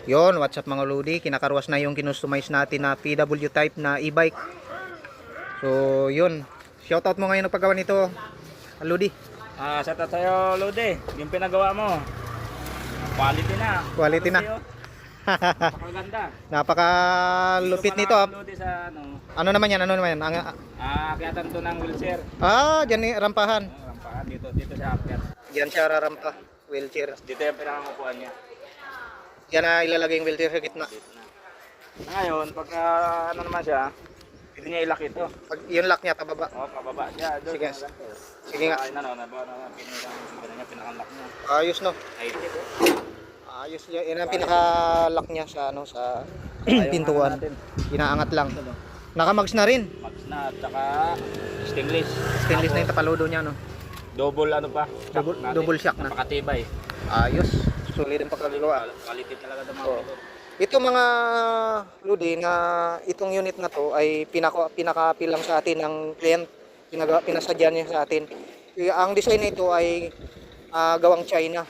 Yon, what's up mga Lodi? Kinakarwas na yung kinustomize natin na PW type na e-bike. So, yun. Shoutout mo ngayon ng paggawa nito, Lodi. Shoutout sa'yo, Lodi. Yung pinagawa mo. Quality na. Quality na. Napakaganda. Napakalupit nito. Lodi sa ano. Ano naman yan? Ano naman yan? Akyatan to ng wheelchair. Dyan yung rampahan. Rampahan dito siya akyat. Diyan siya rarampa. Wheelchair. Dito yung pinakakupuan niya. Diyan na ilalagay yung wheelchair sa gitna. Ngayon, pagka ano naman siya, pwede niya ilak ito. Pag yung lock niya, pababa. Pababa siya. Sige. Sige nga. Pinakanlock niya. Ayos no. Ayos niya. Yan ang pinaka-lock niya sa ano sa pintuan. Inaangat lang. Naka-mags na rin. Mags na at saka stainless. Stainless na yung tapaludo niya no. Double ano pa? Double shock na. Napakatibay. Ayos. Solid ang pagkagawa. Quality talaga ng mga ito. Ito mga Lodi na itong unit na to ay pinaka-pilang sa atin ng client. Pinasadya niya sa atin. Ang design nito ay gawang China.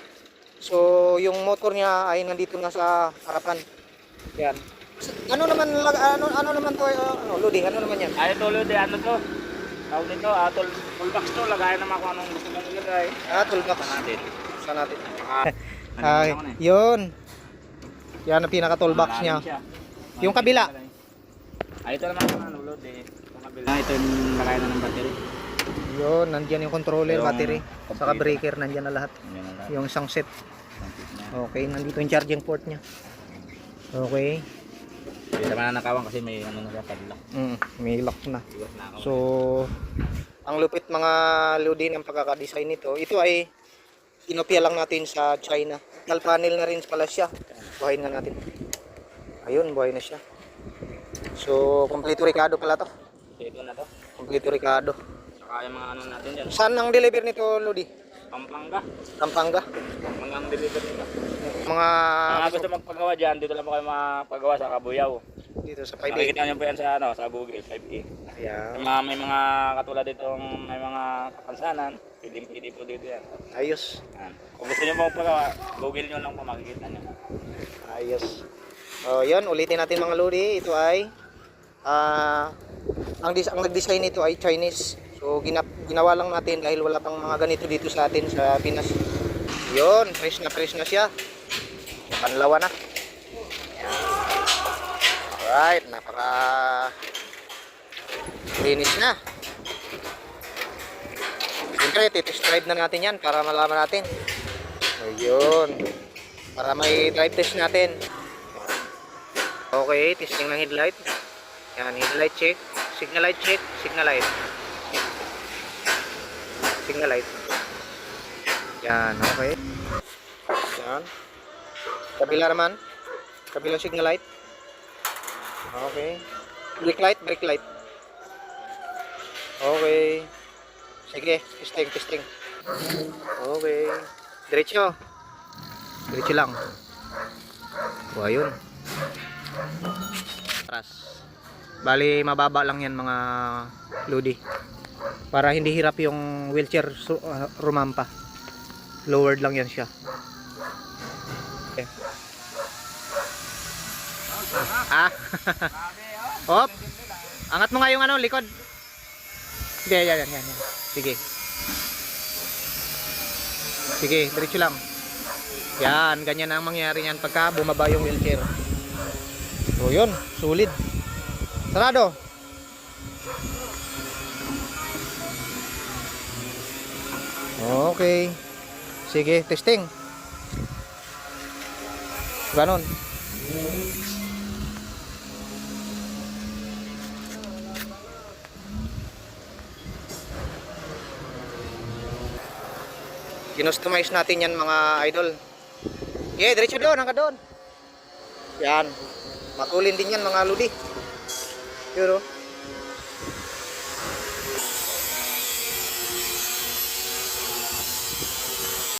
So yung motor niya ay nandito na sa harapan. Yan. Ano naman to Lodi? Ano naman yan? Ay ito Lodi, ano to? Tawag nito, toolbox to. Lagayan naman kung anong gusto mong ilagay. Toolbox. Natin. Sa natin. Yun. Yan ang pinaka-toolbox niya. Yung kabila. Ito naman ang ano Lodi. Yung kabila. Ito yung lagayan na ng battery. Yun, nandiyan yung controller, battery, saka breaker, nandiyan na lahat. Yung isang set. Okay, nandito yung charging port niya. Okay. Hindi naman na nakawang kasi may ano na siya, padlock. May lock na. So, ang lupit mga Lodi ng pagkakadesign nito. Ito ay inopya lang natin sa China. Metal panel na rin pala siya. Buhayin nga natin. Ayun, buhay na siya. So, kompleto Ricardo pala to. Ito na to. Kompleto Ricardo. Saka yung mga ano natin dyan. Saan ang deliver nito, Lodi? Pampanga. Pampanga. Pampanga ang deliver nila. Mga Gusto magpagawa dyan, dito lang po kayo makapagawa sa Kabuyaw. dito sa 5A. Makikita nyo po yan sa, ano, sa Google 5A. Ayan. May mga katulad ditong may mga kapansanan, pwede po dito yan. Ayos. Yan. Kung gusto nyo magpagawa, Google nyo lang po makikita nyo. Ayos. Yan, ulitin natin mga Lodi. Ito ay ang nag-design nito ay Chinese. So ginawa lang natin dahil wala pang mga ganito dito sa atin sa Pinas. Yon, fresh na siya. Panlawa na. Alright, napaka linis na. Siyempre, titest drive na natin yan para malaman natin. Ayun. Para may drive test natin. Okay, testing ng headlight. Yan, headlight check. Signal light check. Signal light. Signal light. Yan, okay. Yan. Kabila naman. Kabilang signal light. Okay. Brake light, brake light. Okay. Sige, testing. Okay. Diretso. Diretso lang. O, ayun. Atras. Bali, mababa lang yan mga Lodi. Para hindi hirap yung wheelchair rumampa. Lowered lang yan siya. Okay. Hop. Angat mo nga yung ano, likod. Hindi, yan. Sige. Sige, diretso lang. Yan, ganyan ang mangyayari niyan pagka bumaba yung wheelchair. So, yun, sulit. Sarado. Okay. Sige, testing. Ganon. Kinustomize natin yan mga idol. Yeah, diretso doon, hanggang doon. Yan. Matulin din yan mga Lodi. Yun o.